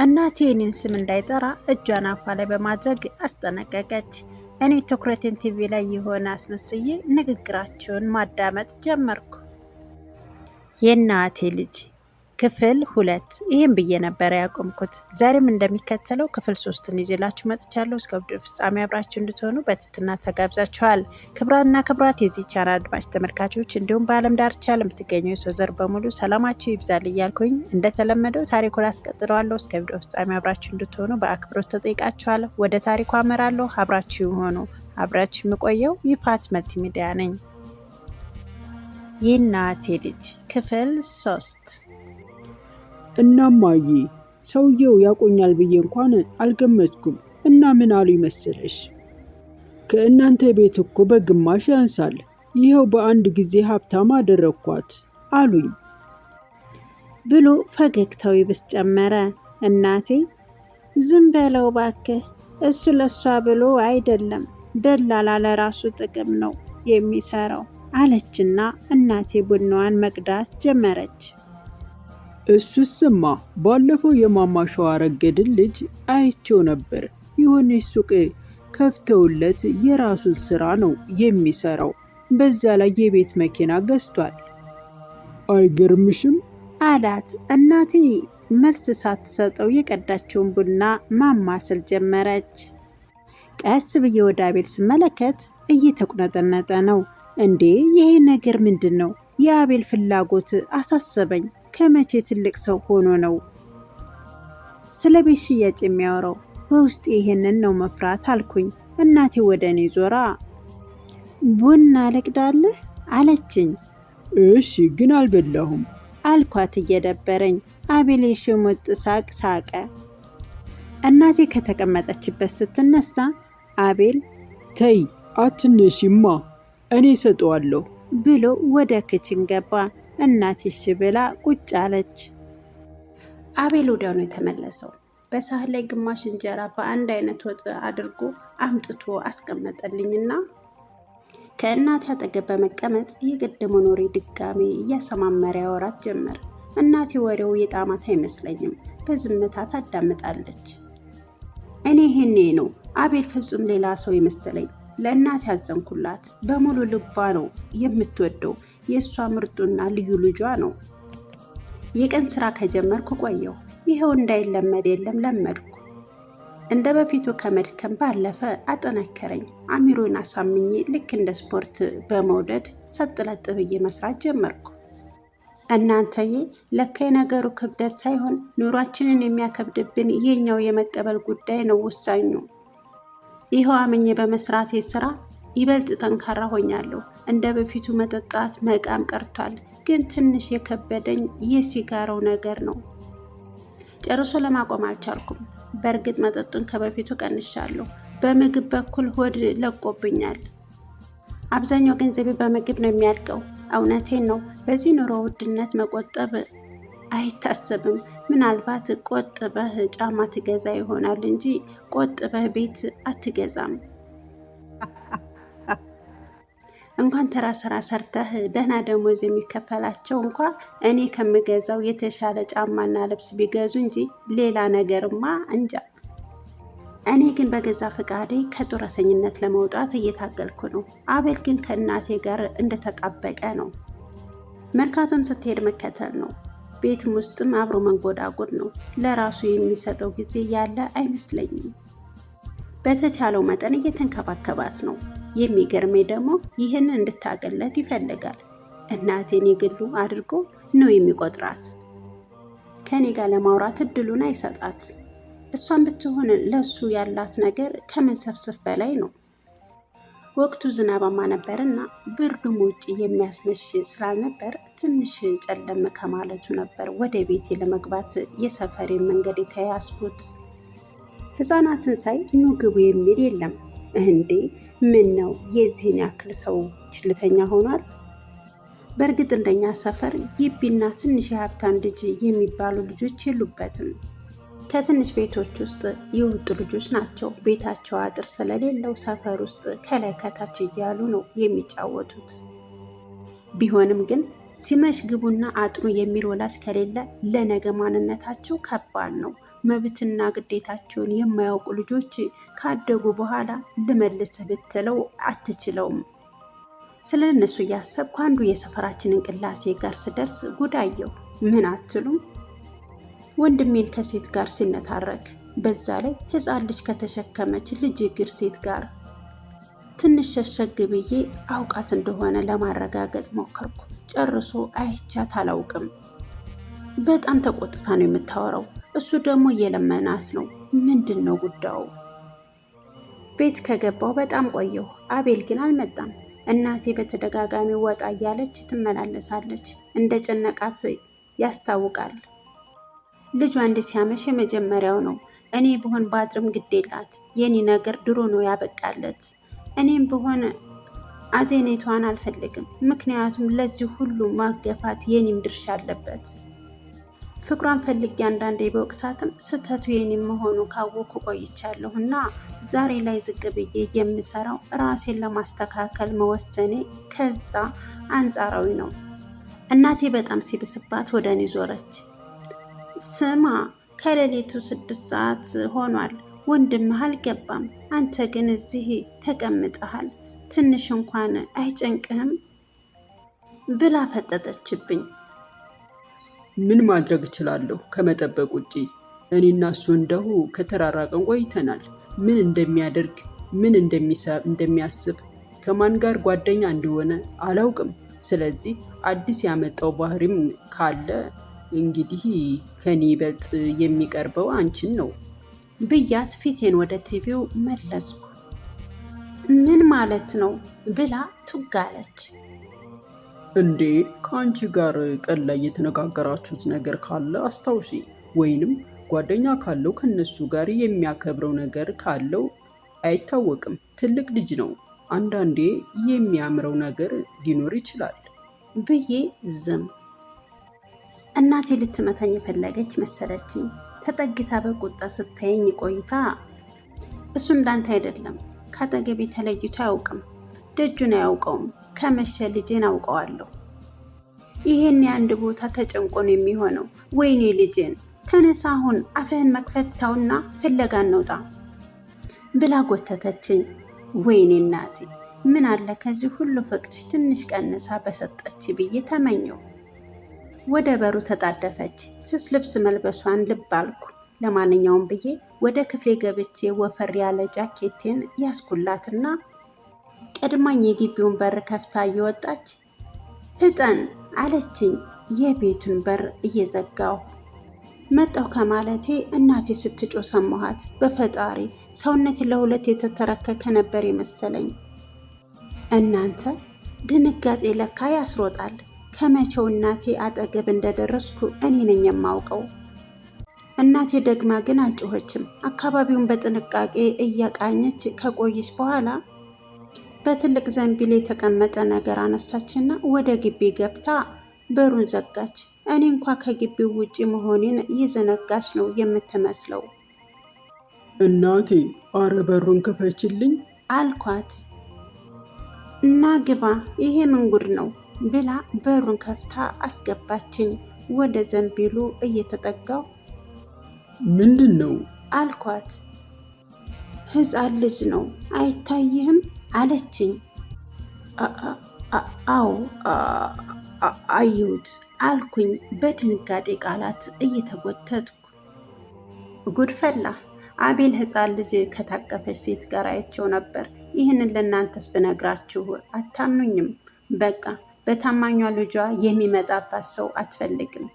እናቴ የኔን ስም እንዳይጠራ እጇን አፏ ላይ በማድረግ አስጠነቀቀች። እኔ ትኩረቴን ቲቪ ላይ የሆነ አስመስዬ ንግግራቸውን ማዳመጥ ጀመርኩ። የእናቴ ልጅ ክፍል 2 ይህን ብዬ ነበር ያቆምኩት። ዛሬም እንደሚከተለው ክፍል 3ን ይዤላችሁ መጥቻለሁ። እስከ ቪዲዮ ፍጻሜ አብራችሁ እንድትሆኑ በትህትና ተጋብዛችኋል። ክቡራንና ክቡራት የዚህ ቻናል አድማጭ ተመልካቾች እንዲሁም በዓለም ዳርቻ ለምትገኙ የሰው ዘር በሙሉ ሰላማችሁ ይብዛል እያልኩኝ እንደተለመደው ታሪኩን አስቀጥለዋለሁ። እስከ ቪዲዮ ፍጻሜ አብራችሁ እንድትሆኑ በአክብሮት ተጠይቃችኋለሁ። ወደ ታሪኩ አመራለሁ። አብራችሁ ሆኑ። አብራችሁ የምቆየው ይፋት መልቲሚዲያ ነኝ። የእናቴ ልጅ ክፍል 3። እናማዬ ሰውየው ያቆኛል ብዬ እንኳን አልገመትኩም። እና ምን አሉ ይመስልሽ? ከእናንተ ቤት እኮ በግማሽ ያንሳል። ይኸው በአንድ ጊዜ ሀብታም አደረኳት አሉኝ ብሎ ፈገግታው ይብስ ጨመረ። እናቴ ዝም በለው ባክህ፣ እሱ ለሷ ብሎ አይደለም፣ ደላላ ለራሱ ጥቅም ነው የሚሰራው አለችና እናቴ ቡናዋን መቅዳት ጀመረች። እሱስማ ባለፈው የማማ ሸዋረገድን ልጅ አይቼው ነበር። የሆነች ሱቅ ከፍተውለት የራሱን ስራ ነው የሚሰራው። በዛ ላይ የቤት መኪና ገዝቷል። አይገርምሽም? አላት። እናቴ መልስ ሳትሰጠው የቀዳችውን ቡና ማማሰል ጀመረች። ቀስ ብዬ ወደ አቤል ስመለከት እየተቁነጠነጠ ነው። እንዴ ይሄ ነገር ምንድን ነው? የአቤል ፍላጎት አሳሰበኝ። ከመቼ ትልቅ ሰው ሆኖ ነው ስለ ቤት ሽያጭ የሚያወራው? በውስጥ ይሄንን ነው መፍራት አልኩኝ። እናቴ ወደ እኔ ዞራ ቡና ልቅዳልህ አለችኝ። እሺ ግን አልበላሁም አልኳት እየደበረኝ። አቤል የሽሙጥ ሳቅ ሳቀ። እናቴ ከተቀመጠችበት ስትነሳ አቤል ተይ አትነሺማ እኔ ሰጠዋለሁ ብሎ ወደ ክችን ገባ። እናትሽ ብላ ቁጭ አለች። አቤል ወዲያው ነው የተመለሰው። በሳህን ላይ ግማሽ እንጀራ በአንድ አይነት ወጥ አድርጎ አምጥቶ አስቀመጠልኝና ከእናቴ አጠገብ በመቀመጥ የቀደመውን ወሬ ድጋሜ እያሰማመረ ያወራት ጀመር። እናቴ ወሬው የጣማት አይመስለኝም፣ በዝምታ ታዳምጣለች። እኔ ይሄኔ ነው አቤል ፍጹም ሌላ ሰው የመሰለኝ። ለእናት ያዘንኩላት። በሙሉ ልቧ ነው የምትወደው። የእሷ ምርጡና ልዩ ልጇ ነው። የቀን ስራ ከጀመርኩ ቆየው። ይኸው እንዳይለመድ የለም ለመድኩ። እንደ በፊቱ ከመድከም ባለፈ አጠነከረኝ። አሚሮን አሳምኜ ልክ እንደ ስፖርት በመውደድ ሰጥለጥ ብዬ መስራት ጀመርኩ። እናንተዬ ለካ የነገሩ ክብደት ሳይሆን ኑሯችንን የሚያከብድብን የኛው የመቀበል ጉዳይ ነው ወሳኙ። ይኸው አምኜ በመስራቴ ስራ ይበልጥ ጠንካራ ሆኛለሁ። እንደ በፊቱ መጠጣት መቃም ቀርቷል። ግን ትንሽ የከበደኝ የሲጋራው ነገር ነው። ጨርሶ ለማቆም አልቻልኩም። በእርግጥ መጠጡን ከበፊቱ ቀንሻለሁ። በምግብ በኩል ሆድ ለቆብኛል። አብዛኛው ገንዘቤ በምግብ ነው የሚያልቀው። እውነቴን ነው። በዚህ ኑሮ ውድነት መቆጠብ አይታሰብም። ምናልባት ቆጥበህ ጫማ ትገዛ ይሆናል እንጂ ቆጥበህ ቤት አትገዛም። እንኳን ተራ ስራ ሰርተህ ደህና ደሞዝ የሚከፈላቸው እንኳ እኔ ከምገዛው የተሻለ ጫማና ልብስ ቢገዙ እንጂ ሌላ ነገርማ እንጃ። እኔ ግን በገዛ ፈቃዴ ከጡረተኝነት ለመውጣት እየታገልኩ ነው። አቤል ግን ከእናቴ ጋር እንደተጣበቀ ነው። መርካቶም ስትሄድ መከተል ነው። ቤትም ውስጥም አብሮ መንጎዳጎድ ነው። ለራሱ የሚሰጠው ጊዜ ያለ አይመስለኝም። በተቻለው መጠን እየተንከባከባት ነው። የሚገርመኝ ደግሞ ይህን እንድታገለት ይፈልጋል። እናቴን የግሉ አድርጎ ነው የሚቆጥራት። ከኔ ጋር ለማውራት እድሉን አይሰጣት። እሷን ብትሆን ለሱ ያላት ነገር ከመንሰፍሰፍ በላይ ነው። ወቅቱ ዝናባማ ነበርና ብርዱም ውጭ የሚያስመሽ ስላልነበር ትንሽ ጨለም ከማለቱ ነበር ወደ ቤቴ ለመግባት የሰፈሬን መንገድ የተያዝኩት። ህፃናትን ሳይ ኑ ግቡ የሚል የለም። እንዴ ምን ነው የዚህን ያክል ሰው ችልተኛ ሆኗል? በእርግጥ እንደኛ ሰፈር ግቢና ትንሽ የሀብታም ልጅ የሚባሉ ልጆች የሉበትም። ከትንሽ ቤቶች ውስጥ የወጡ ልጆች ናቸው። ቤታቸው አጥር ስለሌለው ሰፈር ውስጥ ከላይ ከታች እያሉ ነው የሚጫወቱት። ቢሆንም ግን ሲመሽ ግቡና አጥኑ የሚል ወላጅ ከሌለ ለነገ ማንነታቸው ከባድ ነው። መብትና ግዴታቸውን የማያውቁ ልጆች ካደጉ በኋላ ልመልስህ ብትለው አትችለውም። ስለ እነሱ እያሰብኩ አንዱ የሰፈራችንን ቅላሴ ጋር ስደርስ ጉዳየው። ምን አትሉም? ወንድሜን ከሴት ጋር ሲነታረክ፣ በዛ ላይ ሕፃን ልጅ ከተሸከመች ልጅ እግር ሴት ጋር። ትንሽ ሸሸግ ብዬ አውቃት እንደሆነ ለማረጋገጥ ሞከርኩ። ጨርሶ አይቻት አላውቅም። በጣም ተቆጥታ ነው የምታወራው። እሱ ደግሞ እየለመናት ነው። ምንድን ነው ጉዳዩ? ቤት ከገባው በጣም ቆየሁ። አቤል ግን አልመጣም። እናቴ በተደጋጋሚ ወጣ እያለች ትመላለሳለች። እንደ ጨነቃት ያስታውቃል። ልጇ እንደ ሲያመሽ የመጀመሪያው ነው። እኔ ብሆን ባድርም ግድ የላት። የኔ ነገር ድሮ ነው ያበቃለት። እኔም ብሆን አዜኔቷን አልፈልግም። ምክንያቱም ለዚህ ሁሉ ማገፋት የኔም ድርሻ አለበት። ፍቅሯን ፈልጌ አንዳንዴ በወቅሳትም ስህተቱ የኔም መሆኑ ካወኩ ቆይቻለሁ እና ዛሬ ላይ ዝቅ ብዬ የምሰራው ራሴን ለማስተካከል መወሰኔ ከዛ አንጻራዊ ነው። እናቴ በጣም ሲብስባት ወደ እኔ ዞረች። ስማ፣ ከሌሊቱ 6 ሰዓት ሆኗል። ወንድምህ አልገባም። አንተ ግን እዚህ ተቀምጠሃል። ትንሽ እንኳን አይጨንቅህም? ብላ ፈጠጠችብኝ። ምን ማድረግ እችላለሁ ከመጠበቅ ውጪ? እኔና እሱ እንደሁ ከተራራቀን ቆይተናል። ምን እንደሚያደርግ፣ ምን እንደሚያስብ፣ ከማን ጋር ጓደኛ እንደሆነ አላውቅም። ስለዚህ አዲስ ያመጣው ባህሪም ካለ እንግዲህ ከኔ ይበልጥ የሚቀርበው አንቺን ነው ብያት ፊቴን ወደ ቲቪው መለስኩ። ምን ማለት ነው ብላ ቱጋለች። እንዴ ከአንቺ ጋር ቀን ላይ የተነጋገራችሁት ነገር ካለ አስታውሺ። ወይንም ጓደኛ ካለው ከነሱ ጋር የሚያከብረው ነገር ካለው አይታወቅም። ትልቅ ልጅ ነው። አንዳንዴ የሚያምረው ነገር ሊኖር ይችላል ብዬ ዝም። እናቴ ልትመታኝ የፈለገች መሰለችኝ። ተጠግታ በቁጣ ስታየኝ ቆይታ እሱ እንዳንተ አይደለም፣ ካጠገቤ ተለይቶ አያውቅም፣ ደጁን አያውቀውም። ከመሸ ልጄን አውቀዋለሁ። ይሄን የአንድ ቦታ ተጨንቆ ነው የሚሆነው። ወይኔ ልጄን፣ ተነሳ አሁን አፍህን መክፈት ተውና ፍለጋ እንውጣ ብላ ጎተተችኝ። ወይኔ እናቴ፣ ምን አለ ከዚህ ሁሉ ፍቅርሽ ትንሽ ቀንሳ በሰጠች ብዬ ተመኘው። ወደ በሩ ተጣደፈች። ስስ ልብስ መልበሷን ልብ አልኩ። ለማንኛውም ብዬ ወደ ክፍሌ ገብቼ ወፈር ያለ ጃኬቴን ያስኩላትና ቀድማኝ የግቢውን በር ከፍታ እየወጣች ፍጠን አለችኝ። የቤቱን በር እየዘጋው መጣሁ ከማለቴ እናቴ ስትጮህ ሰማኋት። በፈጣሪ ሰውነቴ ለሁለት የተተረከከ ነበር የመሰለኝ። እናንተ ድንጋጤ ለካ ያስሮጣል። ከመቼው እናቴ አጠገብ እንደደረስኩ እኔ ነኝ የማውቀው። እናቴ ደግማ ግን አልጮኸችም። አካባቢውን በጥንቃቄ እያቃኘች ከቆየች በኋላ በትልቅ ዘንቢል የተቀመጠ ነገር አነሳችና ወደ ግቢ ገብታ በሩን ዘጋች። እኔ እንኳ ከግቢው ውጪ መሆኔን እየዘነጋች ነው የምትመስለው። እናቴ፣ አረ በሩን ክፈችልኝ አልኳት። እና ግባ፣ ይሄ ምን ጉድ ነው ብላ በሩን ከፍታ አስገባችኝ። ወደ ዘንቢሉ እየተጠጋው ምንድን ነው አልኳት። ሕፃን ልጅ ነው አይታይህም አለችኝ። አዎ አየሁት አልኩኝ በድንጋጤ ቃላት እየተጎተትኩ። ጉድፈላ፣ አቤል ሕፃን ልጅ ከታቀፈች ሴት ጋር አይቼው ነበር። ይህንን ለእናንተስ ብነግራችሁ አታምኑኝም። በቃ በታማኟ ልጇ የሚመጣባት ሰው አትፈልግም።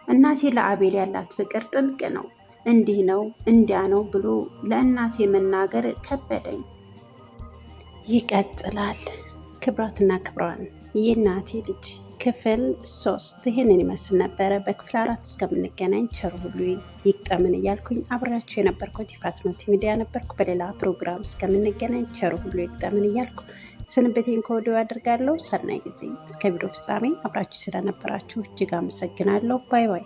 እናቴ ለአቤል ያላት ፍቅር ጥልቅ ነው። እንዲህ ነው እንዲያ ነው ብሎ ለእናቴ መናገር ከበደኝ። ይቀጥላል። ክብራትና ክብራን የእናቴ ልጅ ክፍል 3 ይህንን ይመስል ነበረ። በክፍል 4 እስከምንገናኝ ቸር ሁሉ ይግጠምን እያልኩኝ አብሬያችሁ የነበርኩት ፋትማ ሚዲያ ነበርኩ። በሌላ ፕሮግራም እስከምንገናኝ ቸር ሁሉ ይግጠምን እያልኩ ስንብቴን ከወዲሁ አድርጋለሁ። ሰናይ ጊዜ። እስከ ቪዲዮ ፍጻሜ አብራችሁ ስለነበራችሁ እጅግ አመሰግናለሁ። ባይ ባይ።